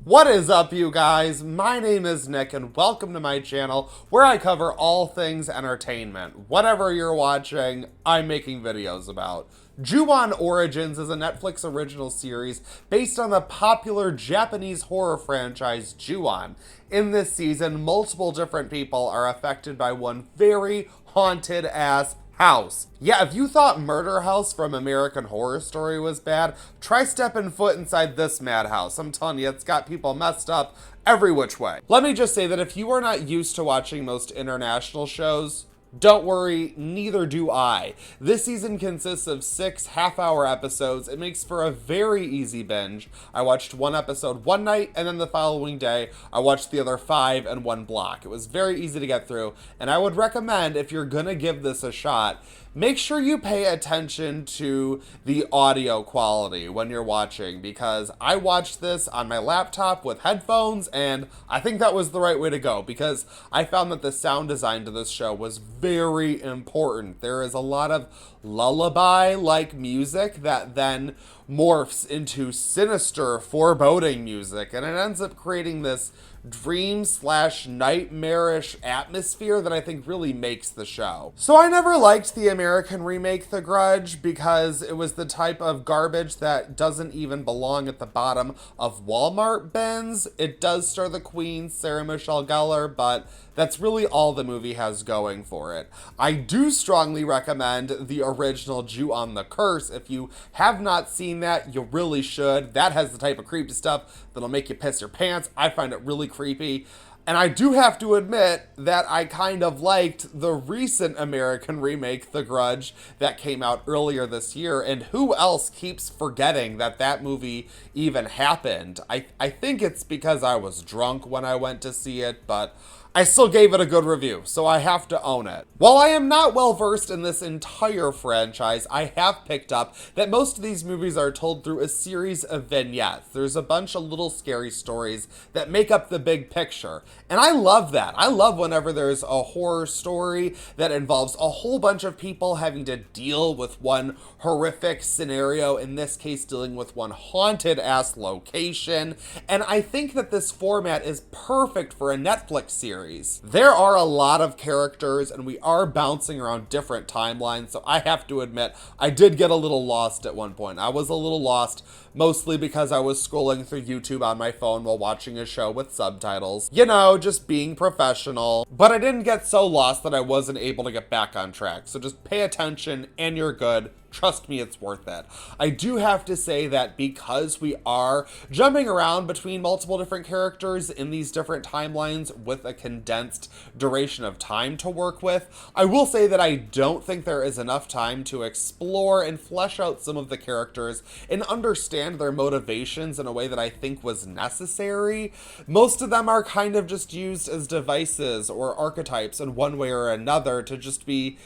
What is up, you guys? My name is Nick and welcome to my channel where I cover all things entertainment. Whatever you're watching, I'm making videos about. Ju-On Origins is a Netflix original series based on the popular Japanese horror franchise Ju-On. In this season, multiple different people are affected by one very haunted-ass house. Yeah, if you thought Murder House from American Horror Story was bad, try stepping foot inside this madhouse. I'm telling you, it's got people messed up every which way. Let me just say that if you are not used to watching most international shows, don't worry, neither do I. This season consists of 6 half-hour episodes. It makes for a very easy binge. I watched one episode one night, and then the following day, I watched the other 5 in one block. It was very easy to get through, and I would recommend, if you're gonna give this a shot, make sure you pay attention to the audio quality when you're watching, because I watched this on my laptop with headphones, and I think that was the right way to go, because I found that the sound design to this show was very important. There is a lot of lullaby-like music that then morphs into sinister, foreboding music, and it ends up creating this dream/nightmarish atmosphere that I think really makes the show. So I never liked the American remake The Grudge because it was the type of garbage that doesn't even belong at the bottom of Walmart bins. It does star the Queen, Sarah Michelle Gellar, but that's really all the movie has going for it. I do strongly recommend the original Ju-On the Curse. If you have not seen that, you really should. That has the type of creepy stuff that'll make you piss your pants. I find it really creepy. And I do have to admit that I kind of liked the recent American remake, The Grudge, that came out earlier this year. And who else keeps forgetting that that movie even happened? I think it's because I was drunk when I went to see it, but I still gave it a good review, so I have to own it. While I am not well versed in this entire franchise, I have picked up that most of these movies are told through a series of vignettes. There's a bunch of little scary stories that make up the big picture, and I love that. I love whenever there's a horror story that involves a whole bunch of people having to deal with one horrific scenario, in this case dealing with one haunted-ass location, and I think that this format is perfect for a Netflix series. There are a lot of characters and we are bouncing around different timelines, so I have to admit I did get a little lost at one point. I was a little lost, mostly because I was scrolling through YouTube on my phone while watching a show with subtitles. You know, just being professional. But I didn't get so lost that I wasn't able to get back on track, so just pay attention and you're good. Trust me, it's worth it. I do have to say that because we are jumping around between multiple different characters in these different timelines with a condensed duration of time to work with, I will say that I don't think there is enough time to explore and flesh out some of the characters and understand their motivations in a way that I think was necessary. Most of them are kind of just used as devices or archetypes in one way or another to just be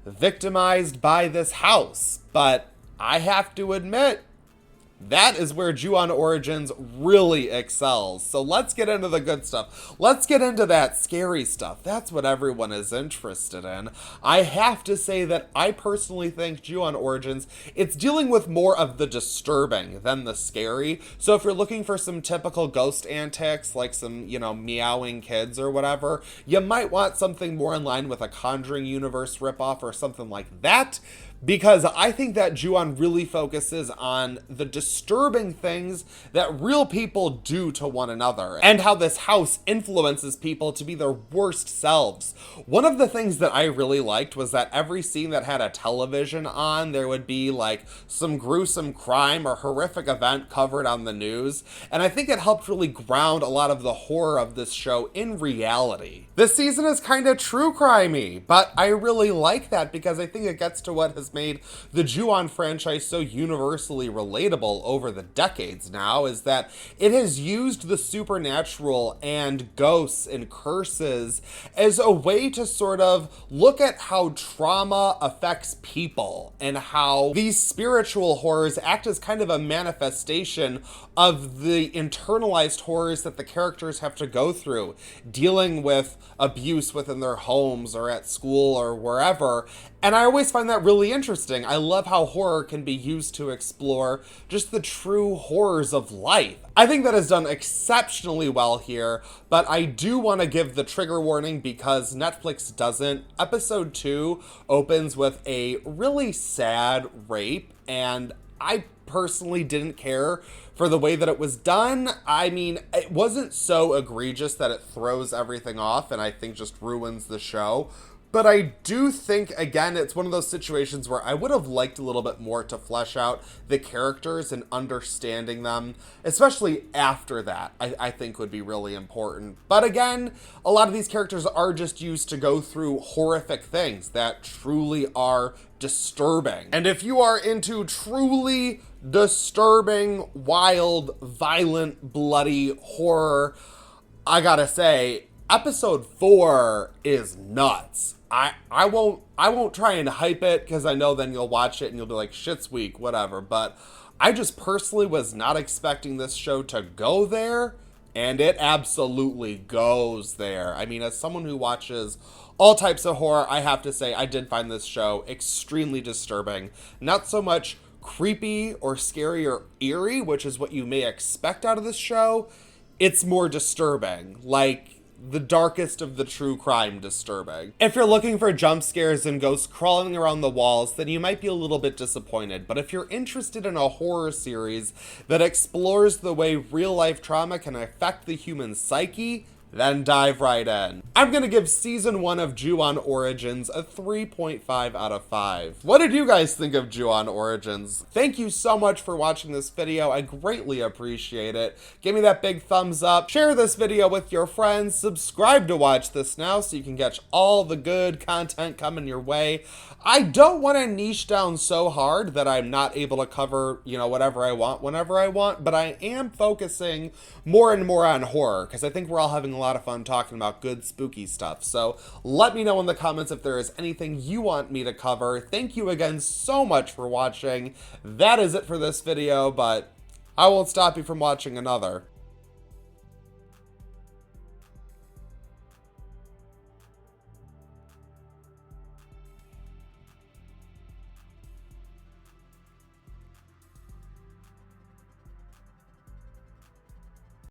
victimized by this house. But I have to admit, that is where Ju-On Origins really excels. So let's get into the good stuff. Let's get into that scary stuff. That's what everyone is interested in. I have to say that I personally think Ju-On Origins, it's dealing with more of the disturbing than the scary. So if you're looking for some typical ghost antics, like some, meowing kids or whatever, you might want something more in line with a Conjuring Universe ripoff or something like that. Because I think that Ju-On really focuses on the disturbing things that real people do to one another and how this house influences people to be their worst selves. One of the things that I really liked was that every scene that had a television on, there would be like some gruesome crime or horrific event covered on the news. And I think it helped really ground a lot of the horror of this show in reality. This season is kind of true crimey, but I really like that because I think it gets to what has made the Ju-On franchise so universally relatable over the decades now, is that it has used the supernatural and ghosts and curses as a way to sort of look at how trauma affects people and how these spiritual horrors act as kind of a manifestation of the internalized horrors that the characters have to go through, dealing with abuse within their homes or at school or wherever. And I always find that really interesting. I love how horror can be used to explore just the true horrors of life. I think that is done exceptionally well here, but I do want to give the trigger warning because Netflix doesn't. Episode 2 opens with a really sad rape, and I personally didn't care for the way that it was done. I mean, it wasn't so egregious that it throws everything off and I think just ruins the show. But I do think, again, it's one of those situations where I would have liked a little bit more to flesh out the characters and understanding them, especially after that, I think would be really important. But again, a lot of these characters are just used to go through horrific things that truly are disturbing. And if you are into truly disturbing, wild, violent, bloody horror, I gotta say, episode 4 is nuts. I won't try and hype it because I know then you'll watch it and you'll be like, shit's weak, whatever. But I just personally was not expecting this show to go there, and it absolutely goes there. I mean, as someone who watches all types of horror, I have to say I did find this show extremely disturbing. Not so much creepy or scary or eerie, which is what you may expect out of this show. It's more disturbing, like the darkest of the true crime disturbing. If you're looking for jump scares and ghosts crawling around the walls, then you might be a little bit disappointed. But if you're interested in a horror series that explores the way real life trauma can affect the human psyche, then dive right in. I'm gonna give season 1 of Ju-On Origins a 3.5 out of 5. What did you guys think of Ju-On Origins? Thank you so much for watching this video. I greatly appreciate it. Give me that big thumbs up. Share this video with your friends. Subscribe to watch this now so you can catch all the good content coming your way. I don't want to niche down so hard that I'm not able to cover, whatever I want, whenever I want, but I am focusing more and more on horror because I think we're all having a lot of fun talking about good spooky stuff. So let me know in the comments if there is anything you want me to cover. Thank you again so much for watching. That is it for this video, but I won't stop you from watching another.